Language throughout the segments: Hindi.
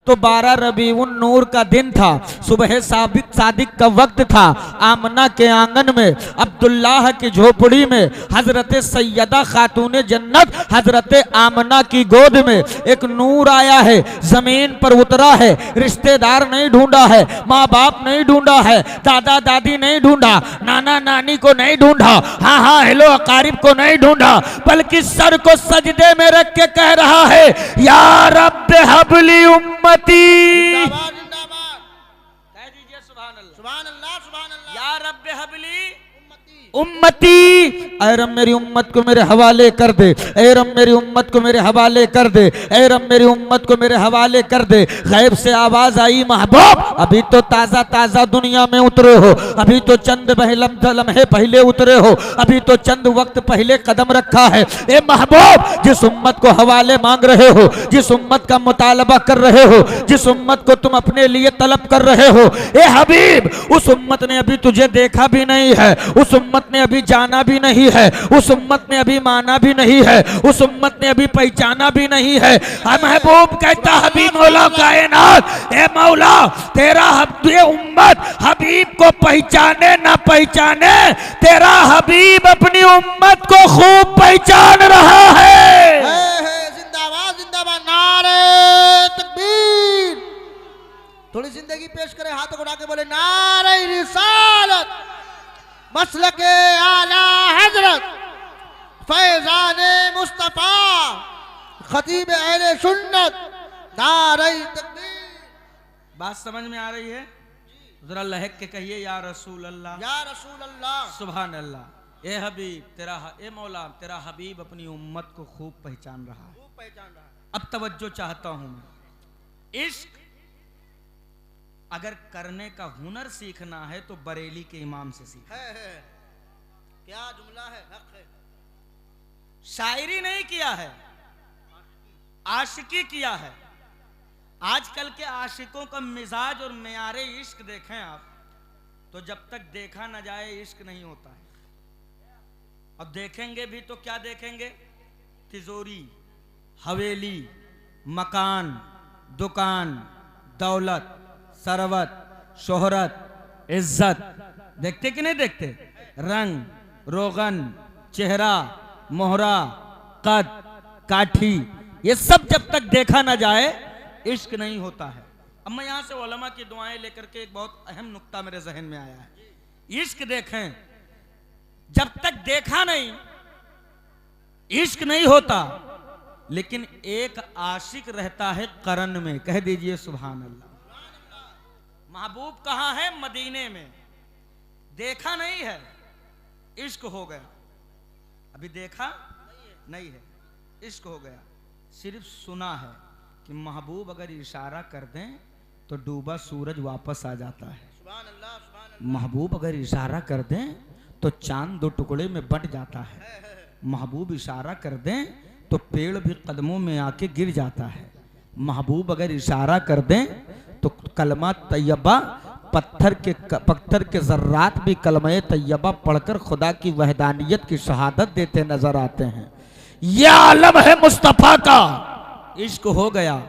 तो 12 रबीउन नूर का दिन था, सुबह सादिक का वक्त था। आमना के आंगन में, अब्दुल्लाह की झोपड़ी में, हजरत सैयदा खातून जन्नत हजरत आमना की गोद में एक नूर आया है, जमीन पर उतरा है। रिश्तेदार नहीं ढूंढा है, माँ बाप नहीं ढूंढा है, दादा दादी नहीं ढूंढा, नाना नानी को नहीं ढूंढा, हाँ हाँ हेलो अकारिब को नहीं ढूंढा, बल्कि सर को सजदे में रख के कह रहा है, या रब हबली उम्मती। जिंदाबाद जिंदाबाद, कह दीजिए सुभान अल्लाह। सुभान अल्लाह सुभान अल्लाह। या रब हबली उम्मती, ऐ रब मेरी उम्मत को मेरे हवाले कर दे, ऐ रब मेरी उम्मत को मेरे हवाले कर दे, ऐ रब मेरी उम्मत को मेरे हवाले कर दे। गैब से आवाज आई, महबूब अभी तो ताजा ताजा दुनिया में उतरे हो, अभी तो चंद लम्हे पहले उतरे हो, अभी तो चंद वक्त पहले कदम रखा है। ए महबूब, जिस उम्मत को हवाले मांग रहे हो, जिस उम्मत का मुतालबा कर रहे हो, जिस उम्मत को तुम अपने लिए तलब कर रहे हो, ए हबीब उस उम्मत ने अभी तुझे देखा भी नहीं है, उस उम्मत ने अभी जाना भी नहीं है, उस उम्मत ने अभी माना भी नहीं है, उस उम्मत ने अभी पहचाना भी नहीं है। महबूब कहता, हबीब मौला कायनात, ए मौला तेरा ये उम्मत हबीब को पहचाने ना पहचाने, तेरा हबीब अपनी उम्मत को खूब पहचान रहा है। जिंदाबाद जिंदाबाद, नारे तकबीर। थोड़ी जिंदगी पेश करे, हाथ उठा के बोले नारे रिसालत, मसलके आला हजरत फैजाने मुस्तफा खतीब अहले सुन्नत, नारे तकबीर। बात समझ में आ रही है? जरा लहक के कहिए, या रसूल अल्लाह, या रसूल अल्लाह, सुभान अल्लाह। ए हबीब तेरा, ए मौला तेरा हबीब अपनी उम्मत को खूब पहचान रहा है, खूब पहचान रहा है। अब तवज्जो चाहता हूं मैं, इश्क अगर करने का हुनर सीखना है तो बरेली के इमाम से सीख। है क्या जुमला है, हक है। शायरी नहीं किया है, आशिकी किया है। आजकल के आशिकों का मिजाज और मेयारे इश्क देखें आप, तो जब तक देखा न जाए इश्क नहीं होता है। अब देखेंगे भी तो क्या देखेंगे? तिजोरी, हवेली, मकान, दुकान, दौलत, सरवत, शोहरत, इज्जत, देखते कि नहीं देखते? रंग, रोगन, चेहरा, मोहरा, कद, काठी, ये सब जब तक देखा ना जाए इश्क नहीं होता है। अब मैं यहां से उलमा की दुआएं लेकर के एक बहुत अहम नुक्ता मेरे जहन में आया है। इश्क देखें, जब तक देखा नहीं इश्क नहीं होता, लेकिन एक आशिक रहता है करन में। कह दीजिए सुभान अल्लाह। महबूब कहाँ है? मदीने में। देखा नहीं है, इश्क हो गया। अभी देखा नहीं है, इश्क हो गया। सिर्फ सुना है कि महबूब अगर इशारा कर दें तो डूबा सूरज वापस आ जाता है। सुभान अल्लाह, सुभान अल्लाह। महबूब अगर इशारा कर दें तो चांद दो टुकड़े में बंट जाता है। महबूब इशारा कर दें तो पेड़ भी कदमों में आके गिर जाता है। महबूब अगर इशारा कर दें तो कलमा तैयबा, पत्थर के जर्रात भी कलमा तैयबा पढ़कर खुदा की वहदानियत की शहादत देते नजर आते हैं। यह आलम है मुस्तफा का। इश्क हो गया,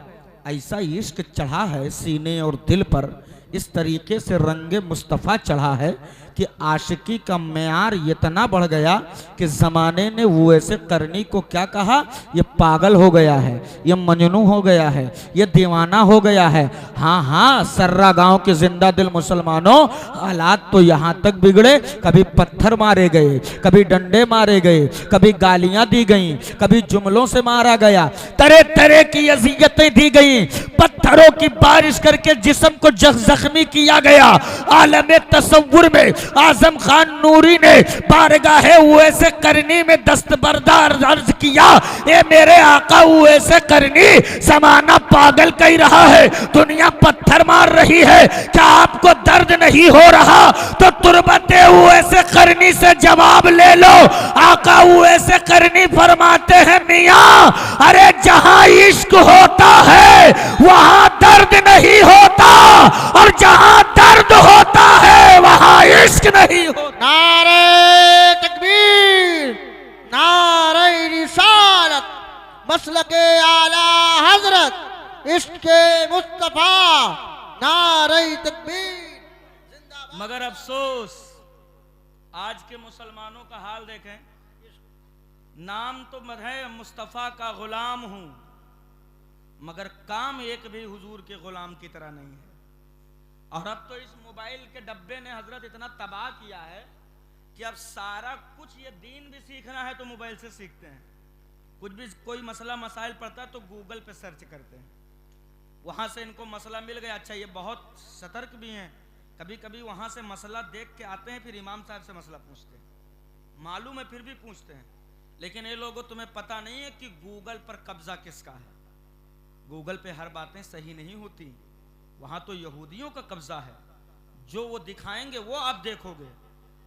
ऐसा इश्क चढ़ा है सीने और दिल पर, इस तरीके से रंगे मुस्तफ़ा चढ़ा है कि आशिकी का मेयार इतना बढ़ गया कि ज़माने ने वो ऐसे करनी को क्या कहा, ये पागल हो गया है, ये मजनू हो गया है, ये दीवाना हो गया है। हाँ हाँ, सर्रा गांव के जिंदा दिल मुसलमानों, हालात तो यहाँ तक बिगड़े, कभी पत्थर मारे गए, कभी डंडे मारे गए, कभी गालियाँ दी गई, कभी जुमलों से मारा गया, तरह तरह की अज़ियतें दी गई, पत्थरों की बारिश करके जिस्म को जख्मी किया गया। आलम तसव्वुर में आजम खान नूरी ने बारगाहे उवैसे करनी में दस्तबरदार अर्ज किया, ये मेरे आका उवैसे करनी, जमाना पागल कह रहा है, दुनिया पत्थर मार रही है, क्या आपको दर्द नहीं हो रहा? तो तुरबते उवैसे करनी से जवाब ले लो। आका उवैसे करनी फरमाते हैं, मियां अरे जहां इश्क होता है वहां दर्द नहीं होता, और जहां दर्द होता है वहां इश्क नहीं होता। नारे तकबीर, नारे रिसालत, मसलके आला हजरत, इश्क के मुस्तफा नारे तकबीर जिंदाबाद। मगर अफसोस आज के मुसलमानों का हाल देखें, नाम तो है मुस्तफ़ा का गुलाम हूं, मगर काम एक भी हुजूर के गुलाम की तरह नहीं है। और अब तो इस मोबाइल के डब्बे ने हजरत इतना तबाह किया है कि अब सारा कुछ ये दीन भी सीखना है तो मोबाइल से सीखते हैं। कुछ भी कोई मसला मसाइल पड़ता है तो गूगल पे सर्च करते हैं, वहां से इनको मसला मिल गया। अच्छा, ये बहुत सतर्क भी हैं, कभी कभी वहां से मसला देख के आते हैं, फिर इमाम साहब से मसला पूछते हैं, मालूम है फिर भी पूछते हैं। लेकिन ये लोगों तुम्हें पता नहीं है कि गूगल पर कब्जा किसका है। गूगल पे हर बातें सही नहीं होती, वहां तो यहूदियों का कब्जा है। जो वो दिखाएंगे वो आप देखोगे।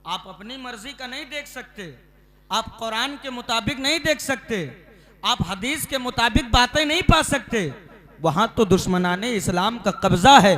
आप अपनी मर्जी का नहीं देख सकते, आप कुरान के मुताबिक नहीं देख सकते, आप हदीस के मुताबिक बातें नहीं पा सकते। वहां तो दुश्मनाने इस्लाम का कब्जा है,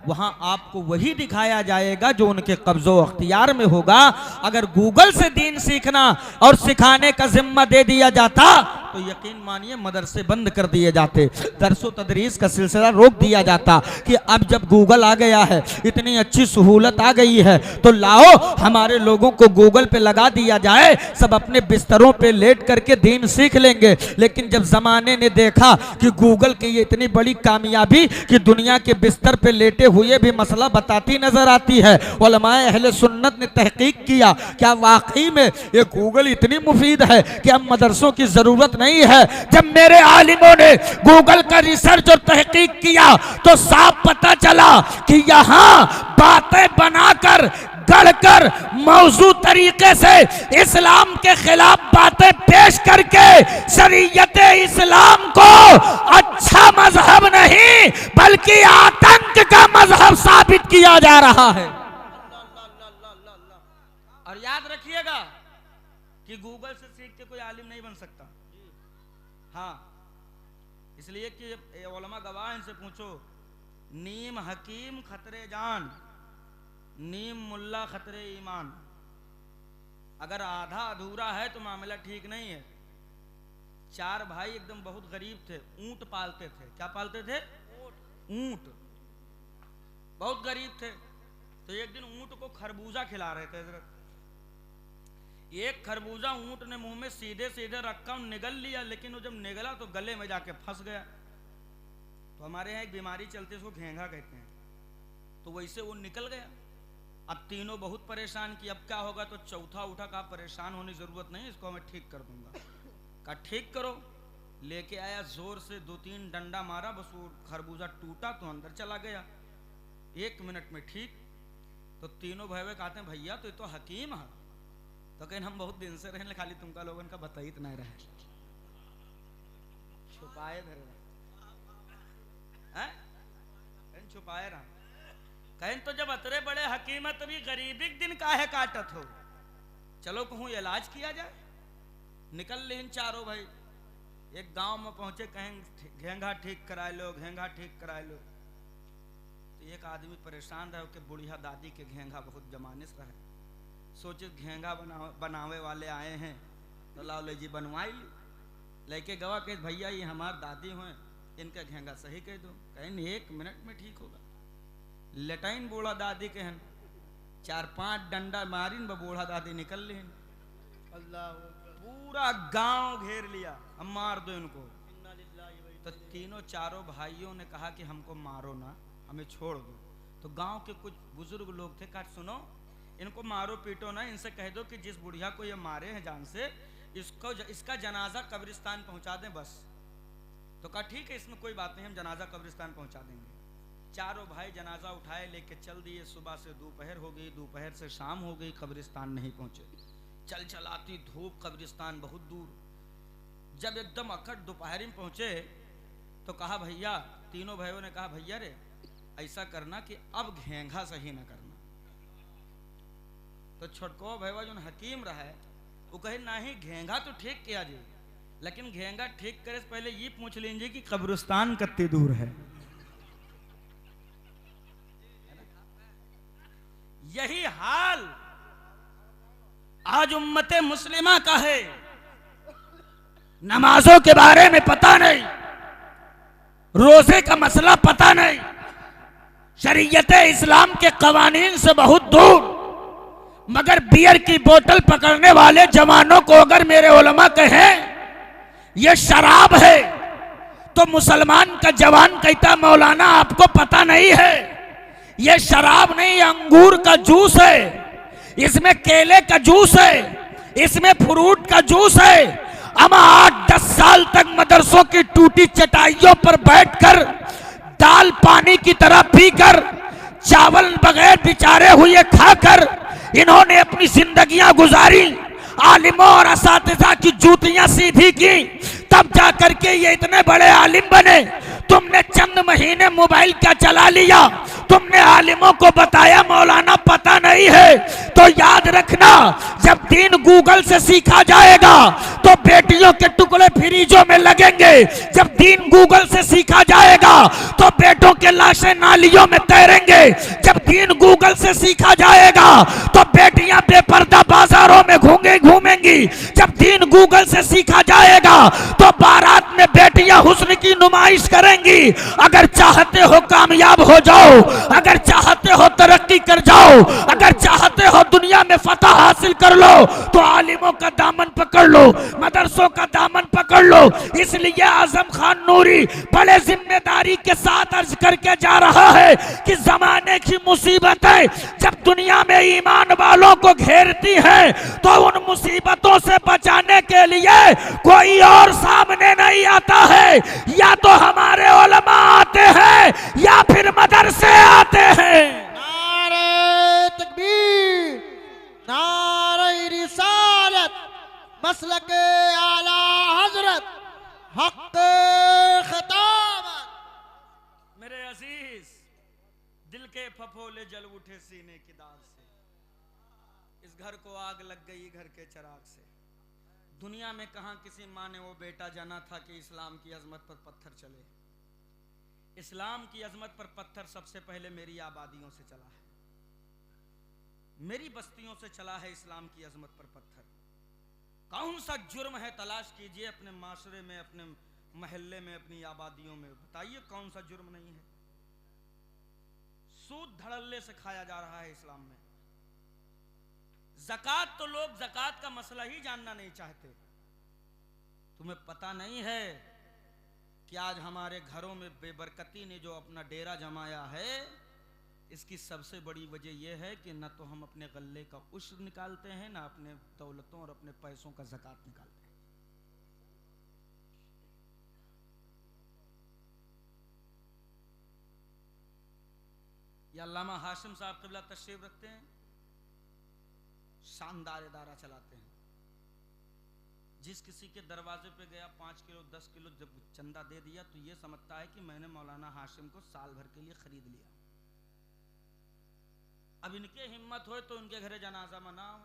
वहां आपको वही दिखाया जाएगा जो उनके कब्जो अख्तियार में होगा। अगर गूगल से दीन सीखना और सिखाने का जिम्मा दे दिया जाता तो यकीन मानिए मदरसे बंद कर दिए जाते, दरसो तदरीस का सिलसिला रोक दिया जाता कि अब जब गूगल आ गया है, इतनी अच्छी सहूलत आ गई है, तो लाओ हमारे लोगों को गूगल पे लगा दिया जाए, सब अपने बिस्तरों पे लेट करके दीन सीख लेंगे। लेकिन जब जमाने ने देखा कि गूगल की ये इतनी बड़ी कामयाबी कि दुनिया के बिस्तर पे लेटे हुए भी मसला बताती नजर आती है, उलमाए अहले सुन्नत ने तहकीक किया क्या वाकई में ये गूगल इतनी मुफीद है कि अब मदरसों की जरूरत नहीं है। जब मेरे आलिमों ने गूगल का रिसर्च और तहकीक किया तो साफ पता चला कि यहां बातें बनाकर गढ़कर मौजू तरीके से इस्लाम के खिलाफ बातें पेश करके शरीयत इस्लाम को अच्छा मजहब नहीं बल्कि आतंक का मजहब साबित किया जा रहा है। और याद रखिएगा कि गूगल से सीख के कोई आलिम नहीं बन सकता। हाँ, इसलिए कि उलमा गवाह, इनसे पूछो, नीम हकीम खतरे जान, नीम मुल्ला खतरे ईमान। अगर आधा अधूरा है तो मामला ठीक नहीं है। चार भाई एकदम बहुत गरीब थे, ऊंट पालते थे। क्या पालते थे? ऊंट। बहुत गरीब थे, तो एक दिन ऊंट को खरबूजा खिला रहे थे हजरत। एक खरबूजा ऊंट ने मुंह में सीधे सीधे रखा, निगल लिया, लेकिन वो जब निगला तो गले में जाके फंस गया। तो हमारे यहाँ एक बीमारी चलती है, उसको घेंघा कहते हैं। तो वैसे वो निकल गया। अब तीनों बहुत परेशान कि अब क्या होगा, तो चौथा उठा, कहा परेशान होने की जरूरत नहीं, इसको मैं ठीक कर दूंगा। कहा ठीक करो। लेके आया, जोर से 2-3 डंडा मारा, बस वो खरबूजा टूटा तो अंदर चला गया। 1 मिनट में ठीक। तो तीनों भाई कहते हैं भैया तो ये तो हकीम है। तो कहीं हम बहुत दिन से रहने, खाली तुमका लोगों का बताइए नहीं रहे, छुपाए धरे छुपाए रहा। कहीं तो जब अतरे बड़े हकीमत तभी गरीबी दिन काहे काटत हो, चलो कहूँ इलाज किया जाए। निकल लेन चारों भाई, एक गांव में पहुंचे, कहें घेंघा ठीक करा लो, घेंघा ठीक करा लो। तो एक आदमी परेशान रहे कि बुढ़िया दादी के घेंघा बहुत जमानिस रहे। सोचे घेंघा बनावे वाले आए हैं तो लाओ ले जी बनवाई ली। लेके गवा के भैया ये हमार दादी हैं, इनका घेंघा सही कह दो। कहें 1 मिनट में ठीक होगा। लेटाइन बूढ़ा दादी के हैं, 4-5 डंडा मारिन बूढ़ा दादी निकल लेन। अल्लाह पूरा गांव घेर लिया, हम मार दो इनको। तो तीनों चारों भाइयों ने कहा कि हमको मारो ना, हमें छोड़ दो। तो गांव के कुछ बुजुर्ग लोग थे, कहा सुनो इनको मारो पीटो ना, इनसे कह दो कि जिस बुढ़िया को ये मारे हैं जान से, इसका जनाजा कब्रिस्तान पहुंचा दें बस। तो कहा ठीक है, इसमें कोई बात नहीं, हम जनाजा कब्रिस्तान पहुंचा देंगे। चारों भाई जनाजा उठाए लेके चल दिए। सुबह से दोपहर हो गई, दोपहर से शाम हो गई, कब्रिस्तान नहीं पहुंचे। चल चलाती धूप, कब्रिस्तान बहुत दूर। जब एकदम अकड़ दोपहर में पहुंचे तो कहा भैया, तीनों भाइयों ने कहा भैया रे ऐसा करना कि अब घेंघा सही ना करना। तो छोटको भैया जो हकीम रहा है वो कहे नहीं, घेंघा तो ठीक किया जी, लेकिन घेंघा ठीक करे से पहले ये पूछ लीजिए कि कब्रिस्तान कितनी दूर है। यही हाल आज उम्मते मुस्लिमा का है। नमाजों के बारे में पता नहीं, रोजे का मसला पता नहीं, शरीयत इस्लाम के कवानीन से बहुत दूर, मगर बियर की बोतल पकड़ने वाले जवानों को अगर मेरे उलमा कहें ये शराब है, तो मुसलमान का जवान कहता मौलाना आपको पता नहीं है, ये शराब नहीं, अंगूर का जूस है, इसमें केले का जूस है, इसमें फ्रूट का जूस है। हम 8-10 साल तक मदरसों की टूटी चटाइयों पर बैठकर दाल पानी की तरह पीकर, चावल बगैर बिचारे हुए खाकर इन्होंने अपनी जिंदगियां गुजारी, आलिमों और असातिज़ा की जूतियां सीधी की, तब जाकर के ये इतने बड़े आलिम बने। तुमने चंद महीने मोबाइल का चला लिया, तुमने आलिमों को बताया मौलाना पता नहीं है, तो याद रखना जब दीन गूगल से सीखा जाएगा तो बेटियों के टुकड़े फ्रीजों में लगेंगे, जब दीन गूगल से सीखा जाएगा तो बेटों के लाशें नालियों में तैरेंगे, जब दीन गूगल से सीखा जाएगा तो बेटियां बेपर्दा बाजारों में घूमेंगी, जब दीन गूगल से सीखा जाएगा तो बारात में बेटियां हुस्न की नुमाइश करेंगी। अगर चाहते हो कामयाब हो जाओ, अगर चाहते हो तरक्की कर जाओ, अगर चाहते हो दुनिया में फतह हासिल कर लो, तो आलिमों का दामन पकड़ लो, मदरसों का दामन पकड़ लो। इसलिए आजम खान नूरी बड़े जिम्मेदारी के साथ अर्ज करके जा रहा है कि जमाने की मुसीबतें जब दुनिया में ईमान वालों को घेरती हैं, तो उन मुसीबतों से बचाने के लिए कोई और सामने नहीं आता है, या तो हमारे उलमा आते हैं या फिर मदरसे आते हैं। नारे तकबीर, नारे रिसालत, मसलके आला हजरत, हक खिताबत। मेरे अजीज, दिल के फफोले जल उठे सीने की दाग से, इस घर को आग लग गई घर के चिराग से। दुनिया में कहां किसी माँ ने वो बेटा जाना था कि इस्लाम की अजमत पर पत्थर चले। इस्लाम की अजमत पर पत्थर सबसे पहले मेरी आबादियों से चला है, मेरी बस्तियों से चला है इस्लाम की अजमत पर पत्थर। कौन सा जुर्म है तलाश कीजिए अपने माशरे में, अपने महल्ले में, अपनी आबादियों में, बताइए कौन सा जुर्म नहीं है। सूद धड़ल्ले से खाया जा रहा है इस्लाम में। ज़कात तो लोग ज़कात का मसला ही जानना नहीं चाहते। तुम्हें पता नहीं है कि आज हमारे घरों में बेबरकती ने जो अपना डेरा जमाया है, इसकी सबसे बड़ी वजह यह है कि न तो हम अपने गल्ले का उश्र निकालते हैं, न अपने दौलतों और अपने पैसों का ज़कात निकालते हैं। या अल्लामा हाशिम साहब क़िबला तशरीफ रखते हैं, शानदार इदारा चलाते हैं। जिस किसी के दरवाजे पे गया 5 किलो 10 किलो जब चंदा दे दिया तो ये समझता है कि मैंने मौलाना हाशिम को साल भर के लिए खरीद लिया। अब इनके हिम्मत हो तो उनके घरे जनाजा मनाओ,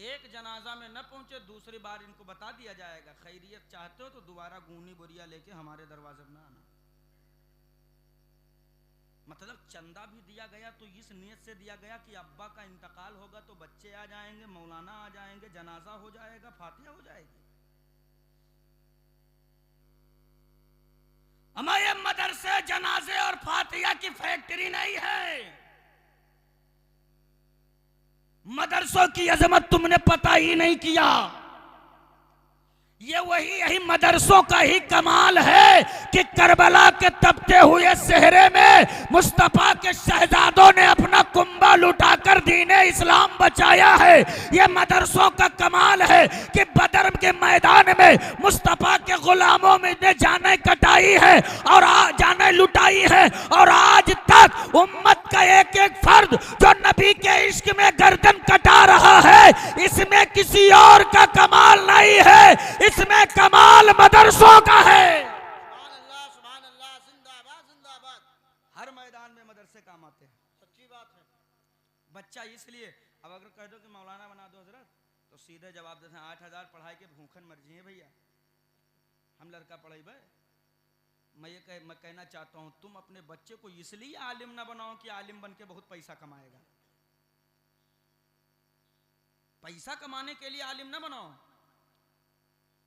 एक जनाजा में न पहुंचे दूसरी बार इनको बता दिया जाएगा खैरियत चाहते हो तो दोबारा गूनी बोरिया लेके हमारे दरवाजे में आना। मतलब चंदा भी दिया गया तो इस नियत से दिया गया कि अब्बा का इंतकाल होगा तो बच्चे आ जाएंगे, मौलाना आ जाएंगे, जनाजा हो जाएगा, फातिहा हो जाएगी। हमारे मदरसे जनाजे और फातिहा की फैक्ट्री नहीं है। मदरसों की अजमत तुमने पता ही नहीं किया। ये यही मदरसों का ही कमाल है कि करबला के तपते हुए सहरे में मुस्तफा के शहजादों ने अपना कुंबा लुटाकर दीने इस्लाम बचाया है। ये मदरसों का कमाल है कि बदर के मैदान में मुस्तफा के गुलामों में ने जाने कटाई है और जाने लुटाई है, और आज तक उम्मत का एक एक फर्द जो नबी के इश्क में गर्दन कटा रहा है, इसमें किसी और का कमाल नहीं है, इसमें कमाल मदरसों का है। सुभान अल्लाह, जिंदाबाद जिंदाबाद। हर मैदान में मदरसे काम आते हैं, सच्ची बात है। बच्चा इसलिए अब अगर कह दो कि मौलाना बना दो हजरत, तो सीधे जवाब देते हैं 8,000 पढ़ाई के भूखन मर्जी है भैया, हम लड़का पढ़ाई भाई। मैं कहना चाहता हूं तुम अपने बच्चे को इसलिए आलिम ना बनाओ कि आलिम बन के बहुत पैसा कमाएगा। पैसा कमाने के लिए आलिम ना बनाओ,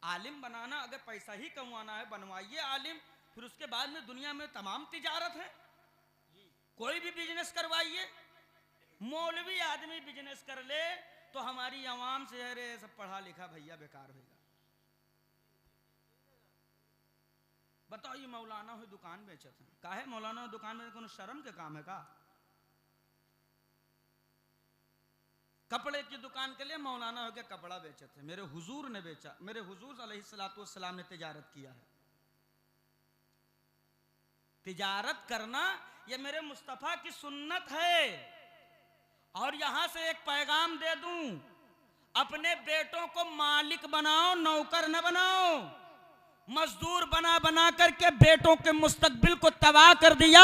आलिम बनाना अगर पैसा ही कमाना है, बनवाइए आलिम, फिर उसके बाद में दुनिया में तमाम तिजारत है, कोई भी बिजनेस करवाइए। मौलवी आदमी बिजनेस कर ले तो हमारी आवाम से अरे सब पढ़ा लिखा भैया बेकार होगा। बताओ ये मौलाना हो दुकान बेचत है, काहे मौलाना हो दुकान में कोनो शर्म के काम है का? कपड़े की दुकान के लिए मौलाना हो के कपड़ा बेचत है। मेरे हुजूर ने बेचा, मेरे हुजूर अलैहिस्सलाम ने तिजारत किया है। तिजारत करना ये मेरे मुस्तफा की सुन्नत है। और यहां से एक पैगाम दे दूं, अपने बेटों को मालिक बनाओ, नौकर न बनाओ। मजदूर बना बना करके बेटों के मुस्तकबिल को तबाह कर दिया।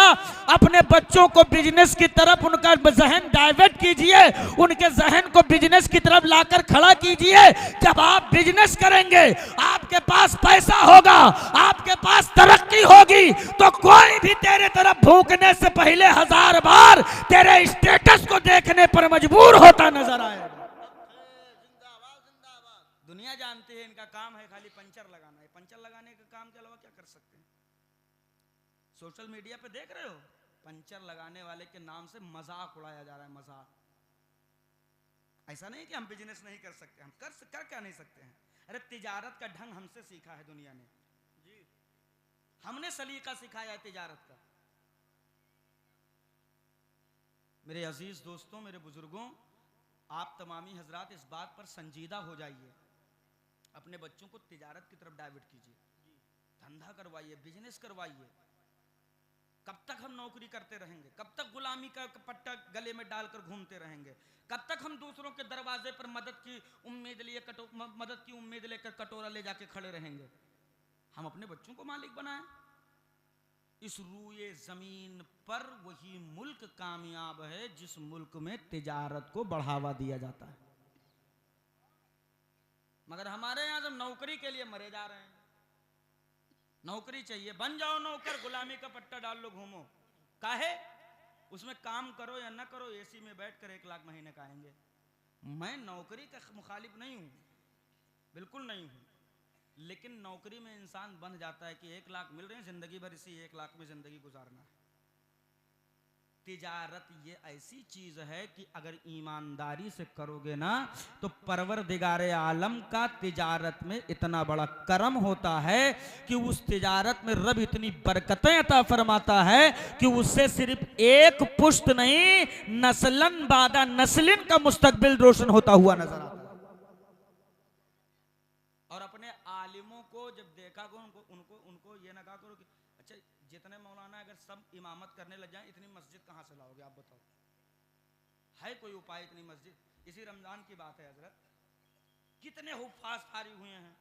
अपने बच्चों को बिजनेस की तरफ उनका जहन डाइवर्ट कीजिए, उनके जहन को बिजनेस की तरफ लाकर खड़ा कीजिए। जब आप बिजनेस करेंगे, आपके पास पैसा होगा, आपके पास तरक्की होगी, तो कोई भी तेरे तरफ भूखने से पहले 1000 बार तेरे स्टेटस को देखने पर मजबूर होता नजर आएगा। जिंदाबाद जिंदाबाद। दुनिया जानती है इनका काम है खाली पंचर लगाना है। पंचर लगाने का काम के अलावा क्या कर सकते हैं? सोशल मीडिया पे देख रहे हो, पंचर लगाने वाले के नाम से मजाक उड़ाया जा रहा है, मजाक। ऐसा नहीं कि हम बिजनेस नहीं कर सकते, हम कर क्या नहीं सकते हैं। अरे तिजारत का ढंग हमसे सीखा है दुनिया ने जी, हमने सलीका सिखाया है तिजारत का। मेरे अजीज दोस्तों, मेरे बुजुर्गों, आप तमामी हजरात इस बात पर संजीदा हो जाइए, अपने बच्चों को तिजारत की तरफ डाइवर्ट कीजिए, धंधा करवाइए, बिजनेस करवाइए। कब तक हम नौकरी करते रहेंगे? कब तक गुलामी का पट्टा गले में डालकर घूमते रहेंगे? कब तक हम दूसरों के दरवाजे पर मदद की उम्मीद लेकर कटोरा ले जाके खड़े रहेंगे? हम अपने बच्चों को मालिक बनाएं। इस रूए जमीन पर वही मुल्क कामयाब है जिस मुल्क में तिजारत को बढ़ावा दिया जाता है। मगर हमारे यहां सब नौकरी के लिए मरे जा रहे हैं। नौकरी चाहिए, बन जाओ नौकर, गुलामी का पट्टा डाल लो, घूमो। काहे? उसमें काम करो या ना करो, एसी में बैठकर 1 लाख महीने का आएंगे। मैं नौकरी का मुखालिफ नहीं हूं, बिल्कुल नहीं हूं, लेकिन नौकरी में इंसान बन जाता है कि 1 लाख मिल रहे हैं, जिंदगी भर इसी 1 लाख में जिंदगी गुजारना है। तिजारत ये ऐसी चीज है कि अगर ईमानदारी से करोगे ना, तो परवरदिगारे आलम का तिजारत में इतना बड़ा करम होता है कि उस तिजारत में रब इतनी बरकतें अता फरमाता है कि उससे सिर्फ एक पुश्त नहीं, नस्लन बादा नस्लिन का मुस्तकबिल रोशन होता हुआ नजर आता है। और अपने आलिमों को जब देखा करो, उनको ये ना कहा करो कि अच्छा जितने मौलाना अगर सब इमामत करने लग जाएं, इतनी मस्जिद कहां से लाओगे? आप बताओ, है कोई उपाय इतनी मस्जिद? इसी रमजान की बात है हजरत, कितने हुफ्फाज फारिग हुए हैं,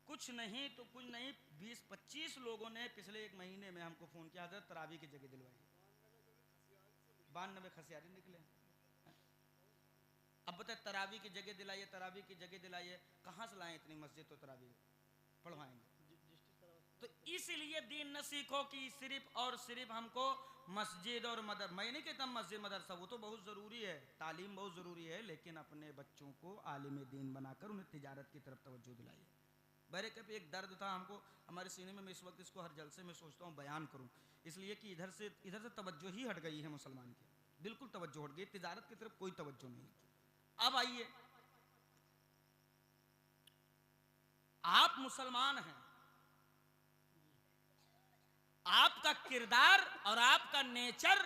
कुछ नहीं तो कुछ नहीं, 20-25 लोगों ने पिछले 1 महीने में हमको फोन किया, हजरत तरावी की जगह दिलवाई। 92 खसियारी निकले। अब बताए तरावी की जगह दिलाइए, तरावी की जगह दिलाइए, कहां से लाएं इतनी मस्जिद? तो तरावी पढ़वाएंगे। तो इसलिए दीन न सीखो कि सिर्फ और सिर्फ हमको मस्जिद और मदर, मैं नहीं कहता मस्जिद मदरसा, वो तो बहुत ज़रूरी है, तालीम बहुत ज़रूरी है, लेकिन अपने बच्चों को आलिम दीन बनाकर उन्हें तिजारत की तरफ तवज्जो दिलाइए। मेरे कभी एक दर्द था हमको हमारे सीने में, मैं इस वक्त इसको हर जलसे में सोचता हूँ बयान करूँ, इसलिए कि इधर से तवज्जो ही हट गई है मुसलमान की, बिल्कुल तवज्जो हट गई, तिजारत की तरफ कोई तवज्जो नहीं। अब आइए, आप मुसलमान हैं, आपका किरदार और आपका नेचर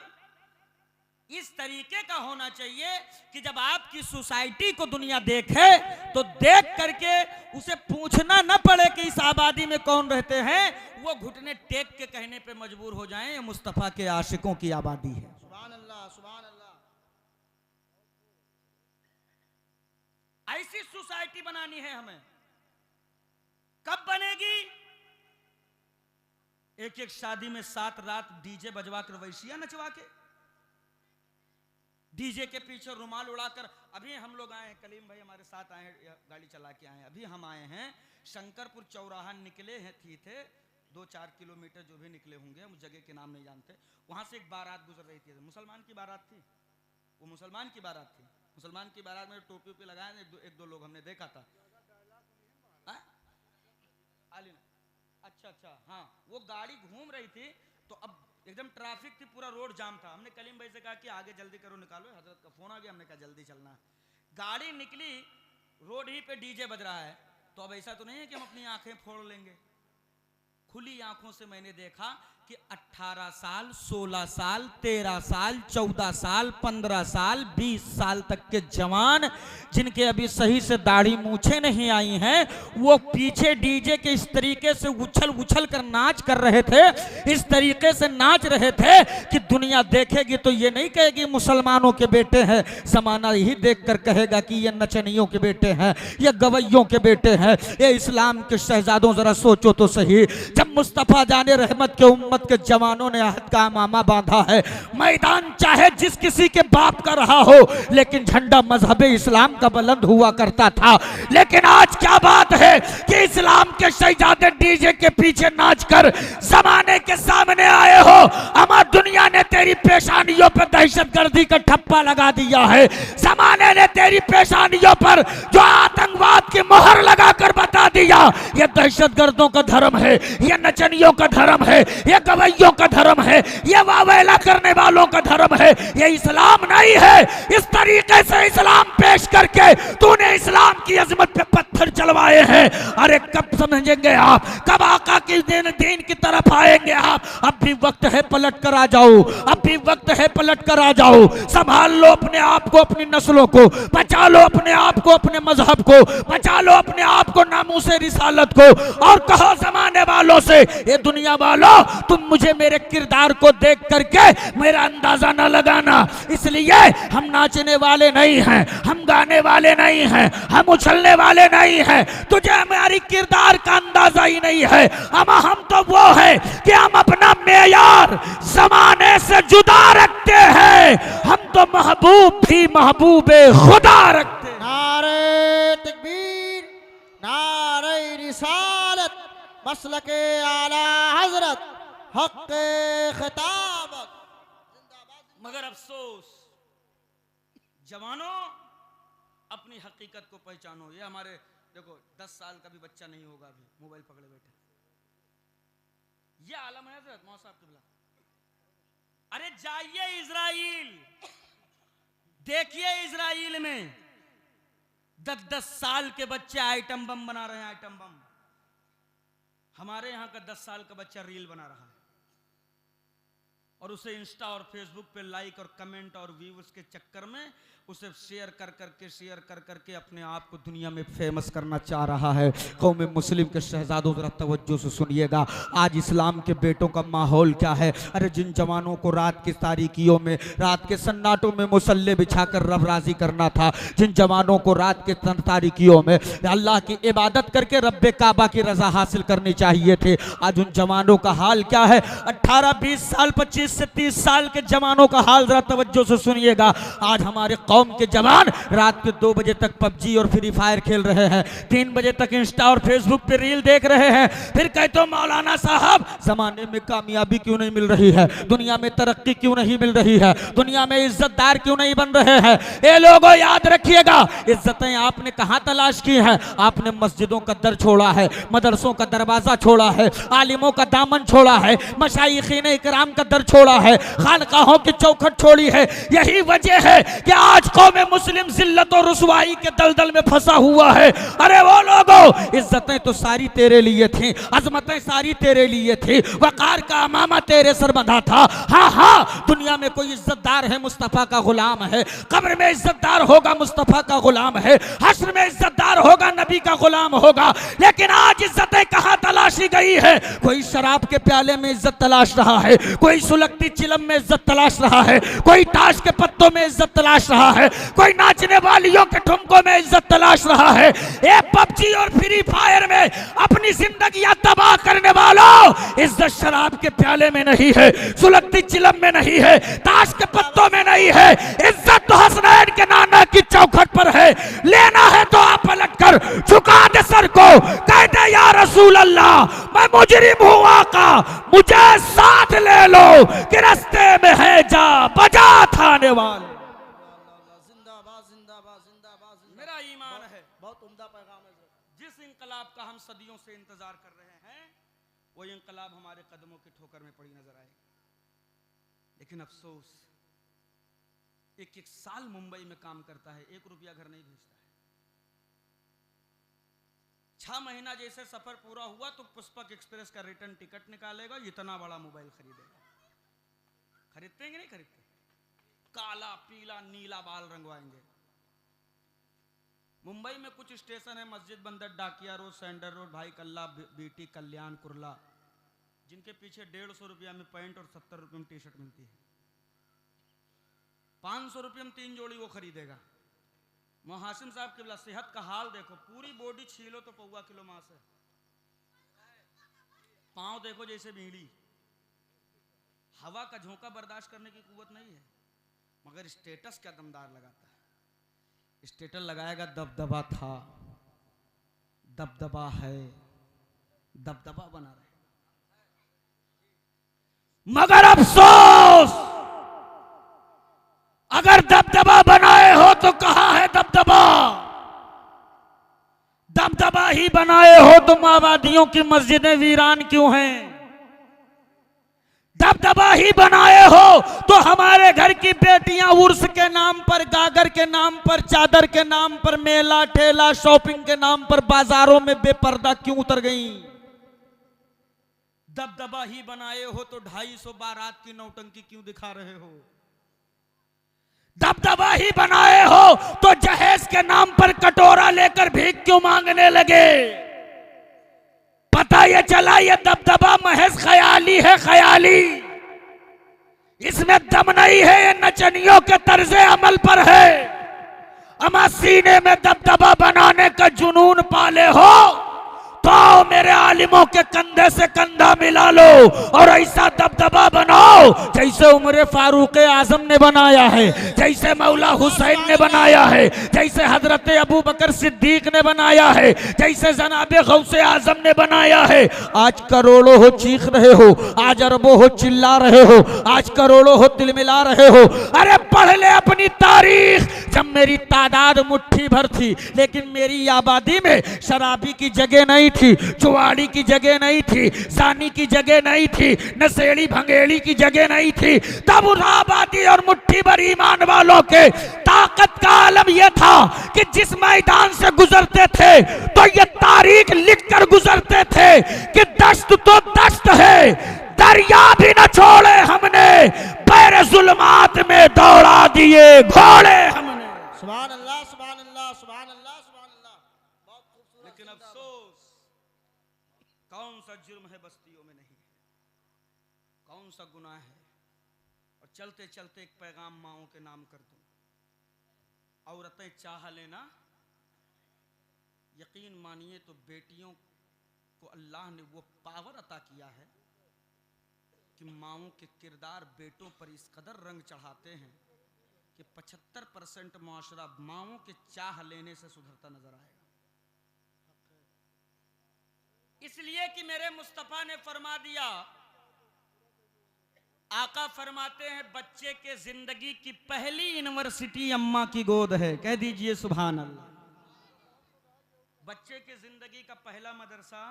इस तरीके का होना चाहिए कि जब आपकी सोसाइटी को दुनिया देखे तो देख करके उसे पूछना न पड़े कि इस आबादी में कौन रहते हैं, वो घुटने टेक के कहने पे मजबूर हो जाएं, ये मुस्तफा के आशिकों की आबादी है। सुभान अल्लाह, सुभान अल्लाह। ऐसी सोसाइटी बनानी है हमें। कब बनेगी? एक शादी में 7 रात डीजे बजवा कर, वैशिया नचवा के, डीजे के पीछे रुमाल उड़ाकर। अभी हम लोग आए हैं, कलीम भाई हमारे साथ आए हैं, गाड़ी चला के आए हैं, अभी हम आए हैं शंकरपुर चौराहा निकले हैं, थे 2-4 किलोमीटर जो भी निकले होंगे, हम उस जगह के नाम नहीं जानते। वहां से एक बारात गुजर रही थी, मुसलमान की बारात थी, वो मुसलमान की बारात थी। मुसलमान की बारात में टोपी पे लगाए, 1-2 लोग हमने देखा था। अच्छा, हाँ, वो गाड़ी घूम रही थी तो अब एकदम ट्रैफिक थी, पूरा रोड जाम था। हमने कलीम भाई से कहा कि आगे जल्दी करो, निकालो, हजरत का फोन आ गया, हमने कहा जल्दी चलना है। गाड़ी निकली, रोड ही पे डीजे बज रहा है, तो अब ऐसा तो नहीं है कि हम अपनी आंखें फोड़ लेंगे। खुली आंखों से मैंने देखा कि 18 साल, 16 साल, 13 साल, 14 साल, 15 साल, 20 साल तक के जवान, जिनके अभी सही से दाढ़ी मूछे नहीं आई हैं, वो पीछे डीजे के इस तरीके से उछल उछल कर नाच कर रहे थे, इस तरीके से नाच रहे थे कि दुनिया देखेगी तो ये नहीं कहेगी मुसलमानों के बेटे हैं, जमाना ही देख कर कहेगा कि ये नचनियों के बेटे हैं, ये गवैयों के बेटे हैं, ये इस्लाम के शहजादों। जरा सोचो तो सही, जब मुस्तफा जाने रहमत के उम्मत के जवानों ने अहद का मामा बांधा है, मैदान चाहे जिस किसी के बाप का रहा हो, लेकिन झंडा मजहब इस्लाम का बुलंद हुआ करता था। लेकिन आज क्या बात है कि इस्लाम के शहजादे डीजे के पीछे नाचकर जमाने के सामने आए हो। अमा दुनिया ने तेरी पेशानियों पर दहशतगर्दी का ठप्पा लगा दिया है, जमाने ने तेरी पेशानियों पर जो आतंकवाद की मोहर लगाकर बता दिया ये दहशतगर्दों का धर्म है, ये नचनियों का धर्म है, ये गवैयों का धर्म है, ये वावेला करने वालों का धर्म है, ये इस्लाम नहीं है। इस तरीके से इस्लाम पेश करके तूने इस्लाम की अजमत पे पत्थर चलवाए हैं। अरे कब समझेंगे आप, कब आका की दीन की तरफ आएंगे आप? अब भी वक्त है, पलट कर आ जाओ, अब भी वक्त है, पलट कर आ जाओ। संभाल लो अपने आप को, अपनी नस्लों को बचा लो, अपने आप को, अपने मजहब को बचा लो, अपने आप को, नामूसे रिसालत को। और कहो जमाने वालों से, ये दुनिया वालों, तुम मुझे मेरे किरदार को देख करके मेरा अंदाजा न लगाना, इसलिए हम नाचने वाले नहीं हैं, हम गाने वाले नहीं हैं, हम उछलने वाले नहीं हैं। तुझे हमारी किरदार का अंदाजा ही नहीं है। हम तो वो है कि हम अपना मेयार जमाने से जुदा रखते हैं, हम तो महबूब भी महबूबे खुदा रखते हैं। नारे तकबीर, नारे रिसालत, मसलके आला हजरत, हक खिताबत। मगर अफसोस, जवानों अपनी हकीकत को पहचानो। ये हमारे देखो 10 साल का भी बच्चा नहीं होगा अभी मोबाइल पकड़े बैठे, ये आलम है हजरत मौसा किबला। अरे जाइए इजराइल, देखिए इजराइल में 10-10 साल के बच्चे आइटम बम बना रहे हैं, आइटम बम। हमारे यहाँ का 10 साल का बच्चा रील बना रहा है और उसे इंस्टा और फेसबुक पे लाइक और कमेंट और व्यूज के चक्कर में उसे शेयर कर करके अपने आप को दुनिया में फेमस करना चाह रहा है। कौम मुस्लिम के शहजादों जरा तवज्जो से सुनिएगा, आज इस्लाम के बेटों का माहौल क्या है। अरे जिन जवानों को रात की तारीकियों में, रात के सन्नाटों में मुसल्ले बिछाकर रब राजी करना था, जिन जवानों को रात के तारीकियों में अल्लाह की इबादत करके रब्बे काबा की रजा हासिल करनी चाहिए थे, आज उन जवानों का हाल क्या है। 18-20 साल, 25 से 30 साल के जवानों का हाल जरा तवज्जो से सुनिएगा। आज हमारे कौम के जवान रात के 2 बजे तक पबजी और फ्री फायर खेल रहे हैं, 3 बजे तक इंस्टा और फेसबुक पे रील देख रहे हैं। फिर कहते हो मौलाना साहब जमाने में कामयाबी क्यों नहीं मिल रही है, दुनिया में तरक्की क्यों नहीं मिल रही है, दुनिया में इज्जतदार क्यों नहीं बन रहे हैं। ये लोगों याद रखिएगा, इज्जतें आपने कहां तलाश की हैं? आपने मस्जिदों का दर छोड़ा है, मदरसों का दरवाजा छोड़ा है, आलिमों का दामन छोड़ा है, मशाइखीन इकराम का दर छोड़ा है, खानकाहों की चौखट छोड़ी है। यही वजह है कि आज कौम मुस्लिम जिल्लत और रुसवाई के दलदल में फंसा हुआ है। अरे वो लोगों, इज्जतें तो सारी तेरे लिए थी, अजमतें सारी तेरे लिए थी, वकार का अमामा तेरे सर बंधा था। हाँ हाँ, दुनिया में कोई इज्जतदार है, मुस्तफा का गुलाम है, कब्र में इज्जतदार होगा, मुस्तफा का गुलाम है, हश्र में इज्जतदार होगा, नबी का गुलाम होगा। लेकिन आज इज्जतें कहां तलाशी गई है? कोई शराब के प्याले में इज्जत तलाश रहा है, कोई सुलगती चिलम में इज्जत तलाश रहा है, कोई ताश के पत्तों में इज्जत तलाश रहा है, कोई नाचने वालियों के ठुमकों में इज्जत तलाश रहा है। ये पबजी और फ्री फायर में अपनी जिंदगियां तबाह करने वालों, इज्जत शराब के प्याले में नहीं है, सुलगती चिलम में नहीं है, ताश के पत्तों में नहीं है, इज्जत तो हसनैन के नाना की चौखट पर है। लेना है तो आप पलट कर झुका दे सर को, कह दे या रसूल अल्लाह मैं मुजरिम हूँ आका, मुझे साथ ले लो कि रास्ते में है जा बजा थाने वाले। जिंदाबाद जिंदाबाद जिंदाबाद। मेरा ईमान है बहुत उम्दा पैगाम है। जिस इंकलाब का हम सदियों से इंतजार कर रहे हैं वो हमारे कदमों की ठोकर में पड़ी नजर आएगी। लेकिन अफसोस, एक एक साल मुंबई में काम करता है, 1 रुपया घर नहीं भेजता है। 6 महीना जैसे सफर पूरा हुआ तो पुष्पक एक्सप्रेस का रिटर्न टिकट निकालेगा, इतना बड़ा मोबाइल खरीदेगा। खरीदते हैं कि नहीं खरीदते? काला पीला नीला बाल रंगवाएंगे। मुंबई में कुछ स्टेशन है, मस्जिद बंदर, डाकिया रोड, सेंडर रोड, भाई कल्ला, बीटी, कल्याण, कुर्ला, जिनके पीछे 150 रुपया में पैंट और 70 रुपये में टी शर्ट मिलती है। 500 रुपये में 3 जोड़ी वो खरीदेगा। मोहासिम साहब के सेहत का हाल देखो, पूरी बॉडी छीलो तो 1.25 किलो मांस है। पांव देखो जैसे बीड़ी। हवा का झोंका बर्दाश्त करने की कुव्वत नहीं है, मगर स्टेटस क्या दमदार लगाता है। स्टेटस लगाएगा, दबदबा था, दबदबा है, दबदबा बना रहे। मगर अफसोस, अगर दबदबा बनाए हो तो कहां है दबदबा? दबदबा ही बनाए हो तो माओवादियों की मस्जिदें वीरान क्यों हैं? दबदबा ही बनाए हो तो हमारे घर की बेटियां उर्स के नाम पर, गागर के नाम पर, चादर के नाम पर, मेला ठेला शॉपिंग के नाम पर बाजारों में बेपर्दा क्यों उतर गईं? दबदबा ही बनाए हो तो 250 बारात की नौटंकी क्यों दिखा रहे हो? दबदबा ही बनाए हो तो जहेज के नाम पर कटोरा लेकर भीख क्यों मांगने लगे? पता ये चला ये दबदबा महज ख्याली है, ख्याली। इसमें दम नहीं है, ये नचनियों के तर्जे अमल पर है। अमा सीने में दबदबा बनाने का जुनून पाले हो तो मेरे आलिमों के कंधे से कंधा मिला लो और ऐसा दबदबा बनाओ जैसे उमर फारूक आजम ने बनाया है, जैसे मौला हुसैन ने बनाया है, जैसे हजरत अबू बकर सिद्दीक ने बनाया है, जैसे जनाबे गौसे आजम ने बनाया है। आज करोड़ों हो चीख रहे हो, आज अरबों हो चिल्ला रहे हो, आज करोड़ों हो तिलमिला रहे हो। अरे पढ़ ले अपनी तारीख। जब मेरी तादाद मुट्ठी भर थी लेकिन मेरी आबादी में शराबी की जगह नहीं थी, चुवाड़ी की जगह नहीं थी, सानी की जगह नहीं थी, नशेड़ी भंगेड़ी की जगह नहीं थी, तब उस आबादी और मुट्ठी भर ईमान वालों के ताकत का आलम यह था कि जिस मैदान से गुजरते थे तो ये तारीख लिखकर गुजरते थे कि दश्त तो दश्त है, दरिया भी न छोड़े हमने, पैर जुल्मात में दौड़ा दिए घोड़े हमने। सुभान अल्लाह, सुभान अल्लाह, सुभान अल्लाह, सुभान अल्लाह। बहुत खूबसूरत। लेकिन अफसोस, कौन सा जुर्म है बस्तियों में नहीं है, कौन सा गुनाह है। और चलते चलते एक पैगाम माओं के नाम कर दूं, औरतें चाह लेना, यकीन मानिए तो बेटियों को अल्लाह ने वो पावर अता किया है कि माओं के किरदार बेटों पर इस कदर रंग चढ़ाते हैं कि 75% मुआशरा माओं के चाह लेने से सुधरता नजर आएगा। इसलिए कि मेरे मुस्तफा ने फरमा दिया, आका फरमाते हैं बच्चे के जिंदगी की पहली यूनिवर्सिटी अम्मा की गोद है। कह दीजिए सुभान अल्लाह। बच्चे के जिंदगी का पहला मदरसा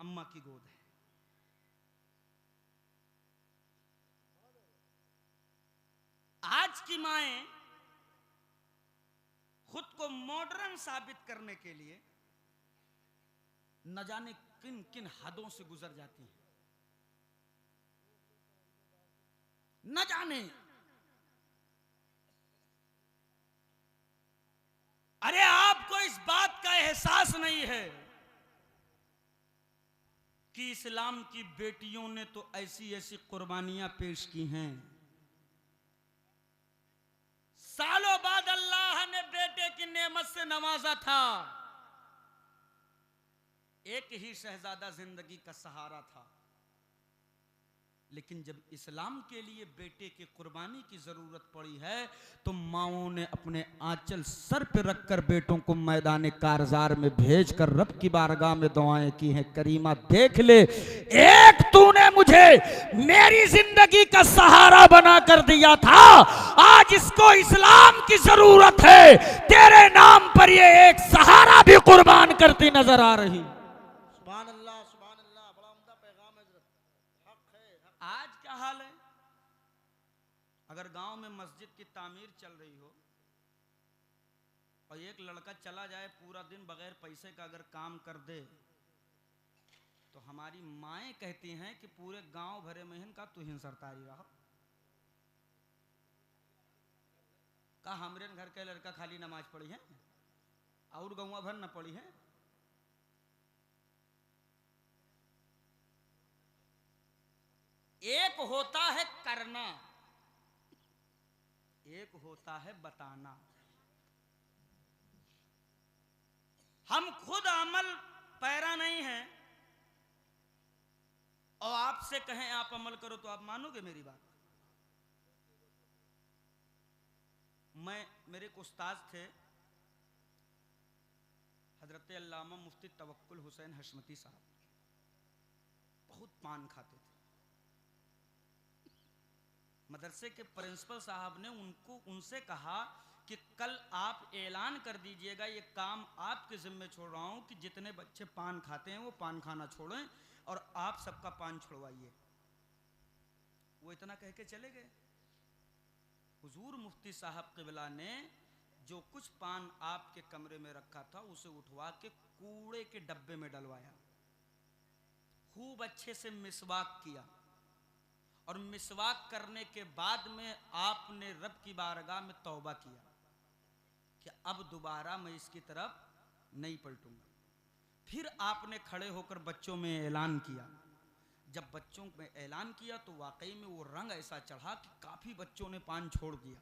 अम्मा की गोद है। आज की माएं खुद को मॉडर्न साबित करने के लिए न जाने किन किन हदों से गुजर जाती हैं, न जाने। अरे आपको इस बात का एहसास नहीं है कि इस्लाम की बेटियों ने तो ऐसी ऐसी कुर्बानियां पेश की हैं। सालों बाद अल्लाह ने बेटे की नेमत से नवाजा था। एक ही शहजादा जिंदगी का सहारा था, लेकिन जब इस्लाम के लिए बेटे की कुर्बानी की जरूरत पड़ी है तो माओं ने अपने आंचल सर पे रखकर बेटों को मैदान कारजार में भेजकर रब की बारगाह में दुआएं की हैं। करीमा देख ले, एक तूने मुझे मेरी जिंदगी का सहारा बना कर दिया था, आज इसको इस्लाम की जरूरत है, तेरे नाम पर ये एक सहारा भी कुर्बान करती नजर आ रही। सुभान अल्लाह, सुभान अल्लाह। बड़ा उम्दा पैगाम क्या हाल है? अगर गांव में मस्जिद की तामीर चल रही हो और एक लड़का चला जाए पूरा दिन बगैर पैसे का अगर काम कर दे, तो हमारी माएँ कहती हैं कि पूरे गांव भरे में इनका तू हिन सरतारी रहो। का हमरे घर के लड़का खाली नमाज पढ़ी है और गौवा भर न पढ़ी है। एक होता है करना, एक होता है बताना। हम खुद अमल पैरा नहीं है और आपसे कहें आप अमल करो तो आप मानोगे मेरी बात? मेरे एक उस्ताद थे हजरत अल्लामा मुफ्ती तवक्कुल हुसैन हशमती साहब, बहुत पान खाते थे। मदरसे के प्रिंसिपल साहब ने उनसे कहा कि कल आप ऐलान कर दीजिएगा, ये काम आपके जिम्मे छोड़ रहा हूं कि जितने बच्चे पान खाते हैं वो पान खाना छोड़ें और आप सबका पान छुड़वाइए। वो इतना कह के चले गए। हुजूर मुफ्ती साहब क़िबला ने जो कुछ पान आपके कमरे में रखा था उसे उठवा के कूड़े के डब्बे में डलवाया, खूब अच्छे से मिसवाक किया और मिसवाक करने के बाद में आपने रब की बारगाह में तौबा किया कि अब दोबारा मैं इसकी तरफ नहीं पलटूंगा। फिर आपने खड़े होकर बच्चों में ऐलान किया। जब बच्चों में ऐलान किया तो वाकई में वो रंग ऐसा चढ़ा कि काफ़ी बच्चों ने पान छोड़ दिया।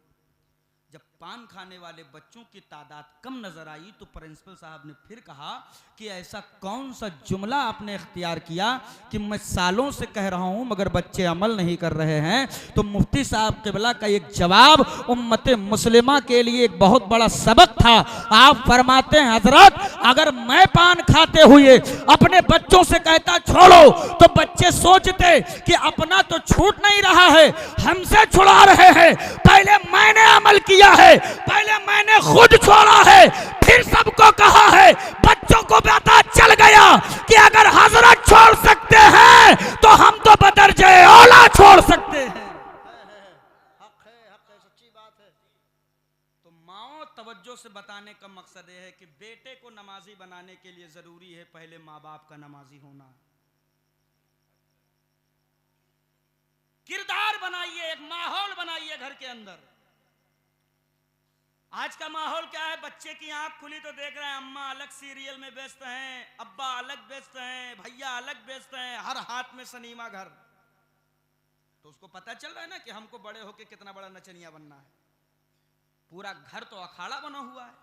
जब पान खाने वाले बच्चों की तादाद कम नजर आई तो प्रिंसिपल साहब ने फिर कहा कि ऐसा कौन सा जुमला आपने इख्तियार किया कि मैं सालों से कह रहा हूं मगर बच्चे अमल नहीं कर रहे हैं। तो मुफ्ती साहब क़िबला का एक जवाब उम्मत मुस्लिमा के लिए एक बहुत बड़ा सबक था। आप फरमाते हैं, हजरत अगर मैं पान खाते हुए अपने बच्चों से कहता छोड़ो तो बच्चे सोचते कि अपना तो छूट नहीं रहा है, हमसे छुड़ा रहे हैं। पहले मैंने अमल किया है, पहले मैंने खुद छोड़ा है, फिर सबको कहा है। बच्चों को पता चल गया कि अगर हजरत छोड़ सकते हैं तो हम तो बदरजे औला छोड़ सकते हैं। हक है, सच्ची बात है। तो माओ तवज्जो से बताने का मकसद यह है कि बेटे को नमाजी बनाने के लिए जरूरी है पहले माँ बाप का नमाजी होना। किरदार बनाइए, एक माहौल बनाइए घर के अंदर। आज का माहौल क्या है? बच्चे की आंख खुली तो देख रहे हैं अम्मा अलग सीरियल में व्यस्त हैं, अब्बा अलग व्यस्त हैं, भैया अलग व्यस्त हैं, हर हाथ में सनीमा घर। तो उसको पता चल रहा है ना कि हमको बड़े होके कितना बड़ा नचनिया बनना है। पूरा घर तो अखाड़ा बना हुआ है।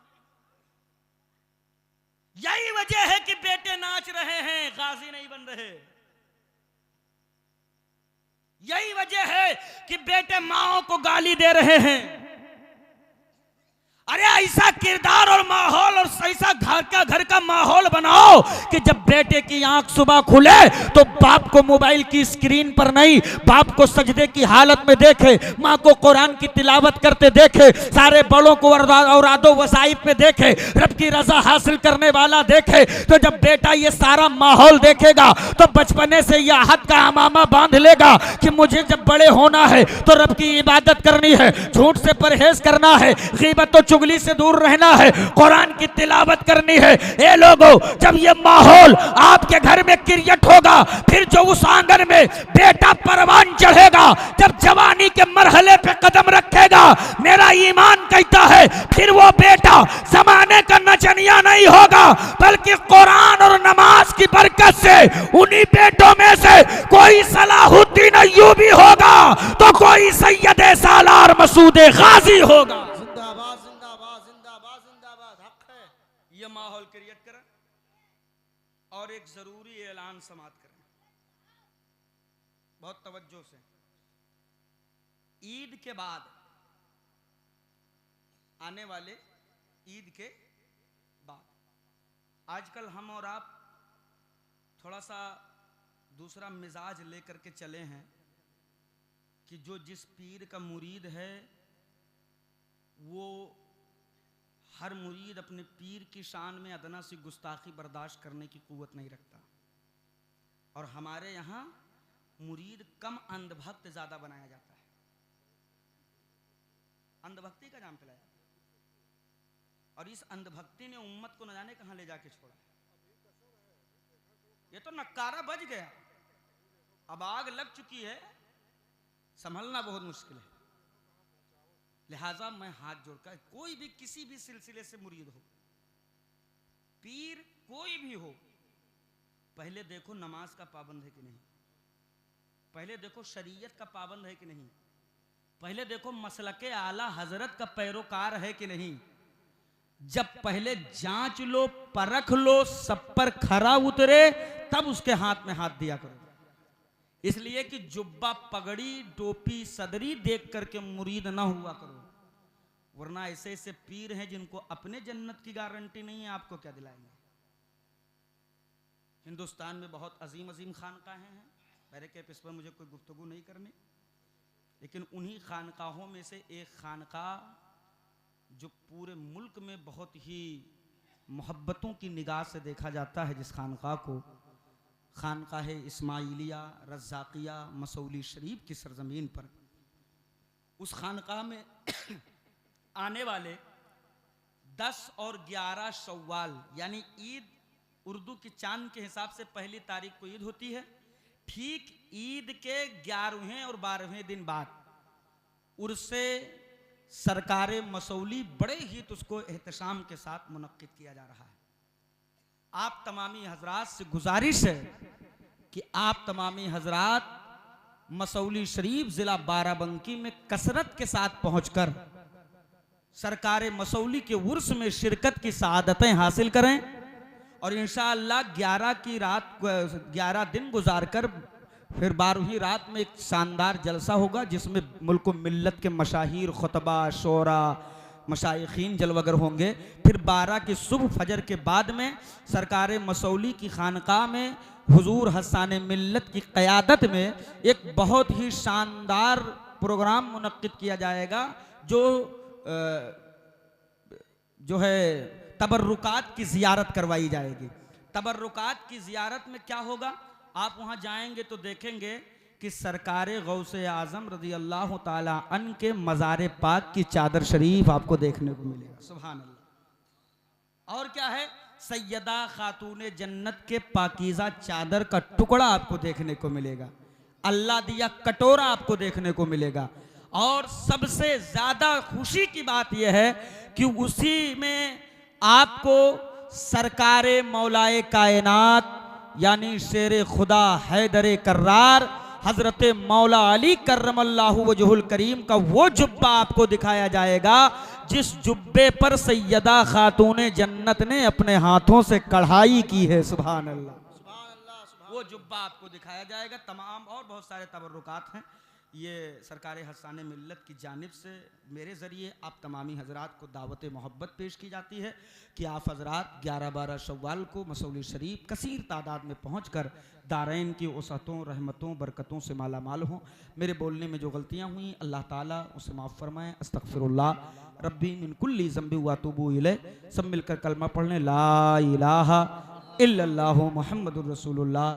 यही वजह है कि बेटे नाच रहे हैं, गाजी नहीं बन रहे। यही वजह है कि बेटे माओ को गाली दे रहे हैं। अरे ऐसा किरदार और माहौल और ऐसा घर का माहौल बनाओ कि जब बेटे की आंख सुबह खुले तो बाप को मोबाइल की स्क्रीन पर नहीं, बाप को सजदे की हालत में देखे, माँ को कुरान की तिलावत करते देखे, सारे बड़ों को औरादो वसाइफ में देखे, रब की रजा हासिल करने वाला देखे। तो जब बेटा ये सारा माहौल देखेगा तो बचपने से यह हद का अमामा बांध लेगा कि मुझे जब बड़े होना है तो रब की इबादत करनी है, झूठ से परहेज करना है, गीबत और चुगली से दूर रहना है, कुरान की तिलावत करनी है। ए लोगों, जब ये माहौल आपके घर में क्रिएट होगा, फिर जो उस आंगन में बेटा परवान चढ़ेगा, जब जवानी के मरहले पे कदम रखेगा, मेरा ईमान कहता है फिर वो बेटा जमाने का नचनिया नहीं होगा, बल्कि कुरान और नमाज की बरकत से उन्हीं बेटों में से कोई सलाहुद्दीन अय्यूबी होगा तो कोई सैयद सालार मसूद गाजी होगा। जिंदाबाद जिंदाबाद जिंदाबाद जिंदाबाद। हक है। ये माहौल क्रिएट करें और एक जरूरी ऐलान समाप्त करें, बहुत तवज्जो से। ईद के बाद आने वाले ईद के बाद आजकल हम और आप थोड़ा सा दूसरा मिजाज लेकर के चले हैं कि जो जिस पीर का मुरीद है वो हर मुरीद अपने पीर की शान में अदना सी गुस्ताखी बर्दाश्त करने की कुव्वत नहीं रखता। और हमारे यहाँ मुरीद कम अंधभक्त ज्यादा बनाया जाता है। अंधभक्ति का जाम पिलाया और इस अंधभक्ति ने उम्मत को न जाने कहां ले जाके छोड़ा। ये तो नक्कारा बज गया, अब आग लग चुकी है, संभलना बहुत मुश्किल है। लिहाजा मैं हाथ जोड़कर कोई भी किसी भी सिलसिले से मुरीद हो, पीर कोई भी हो, पहले देखो नमाज का पाबंद है कि नहीं, पहले देखो शरीयत का पाबंद है कि नहीं, पहले देखो मसलके आला हजरत का पैरोकार है कि नहीं। जब पहले जांच लो, परख लो, सब पर खरा उतरे, तब उसके हाथ में हाथ दिया करो। इसलिए कि जुब्बा, पगड़ी, टोपी, सदरी देख करके मुरीद ना हुआ करो, वरना ऐसे ऐसे पीर हैं जिनको अपने जन्नत की गारंटी नहीं है, आपको क्या दिलाएंगे। हिंदुस्तान में बहुत अजीम अजीम खानकाहें हैं, मेरे के इस पर मुझे कोई गुफ्तगू नहीं करनी, लेकिन उन्हीं खानकाहों में से एक खानकाह जो पूरे मुल्क में बहुत ही मोहब्बतों की निगाह से देखा जाता है, जिस खानकाह को खानकाह इस्माइलिया रज़ाकिया मसौली शरीफ की सरजमीन पर, उस खानकाह में आने वाले 10 और 11 शव्वाल यानी ईद, उर्दू की चांद के हिसाब से पहली तारीख को ईद होती है, ठीक ईद के 11वें और 12वें दिन बाद उर्से सरकारे मसौली बड़े ही उसको एहतशाम के साथ मुनक्किद किया जा रहा है। आप तमामी हजरात से गुजारिश है कि आप तमामी हजरात मसौली शरीफ जिला बाराबंकी में कसरत के साथ पहुंचकर सरकारे मसौली के उर्स में शिरकत की सआदतें हासिल करें और इंशाअल्लाह 11 की रात 11 दिन गुजारकर फिर 12वीं रात में एक शानदार जलसा होगा, जिसमें मुल्क मिल्लत के मशाहिर, खुतबा, शोरा, मशाइखीन जलवगर होंगे। फिर 12 की सुबह फजर के बाद में सरकार मसौली की खानकाह में हुजूर हस्सान मिल्लत की क़यादत में एक बहुत ही शानदार प्रोग्राम मुनक्किद किया जाएगा, जो है तबर्रुकात की ज़ियारत करवाई जाएगी। तबर्रुकात की ज़ियारत में क्या होगा, आप वहाँ जाएंगे तो देखेंगे कि सरकारे गौसे आज़म रज़ी अल्लाह ताला अन के मज़ार पाक की चादर शरीफ आपको देखने को मिलेगा। सुभान अल्लाह। और क्या है, सैयदा खातून जन्नत के पाकीज़ा चादर का टुकड़ा आपको देखने को मिलेगा, अल्लाह दिया कटोरा आपको देखने को मिलेगा। और सबसे ज़्यादा खुशी की बात यह है कि उसी में आपको सरकारे मौलाए कायनात यानी शेर खुदा हैदर कर्रार हजरत मौला अली कर्रमल्लाहु वजहुल करीम का वो जुब्बा आपको दिखाया जाएगा, जिस जुब्बे पर सैयदा खातून जन्नत ने अपने हाथों से कढ़ाई की है। सुभान अल्लाह। वो जुब्बा आपको दिखाया जाएगा। तमाम और बहुत सारे तबर्रुकात हैं, ये सरकार हस्सान मिल्लत की जानिब से मेरे ज़रिए आप तमामी हजरात को दावत मोहब्बत पेश की जाती है कि आप हजरात 11-12 शव्वाल को मसौली शरीफ कसीर तादाद में पहुंचकर दारैन की उसअतों, रहमतों, बरकतों से माला माल हों। मेरे बोलने में जो गलतियां हुई अल्लाह ताला उसे माफ़ फरमाएँ। अस्तगफिरुल्लाह रब्बी मिन कुल्ली ज़ंबि व अतूबु इलैह। सब मिलकर कलमा पढ़ लें, ला इलाहा इल्लल्लाहु मुहम्मदुर रसूलुल्लाह।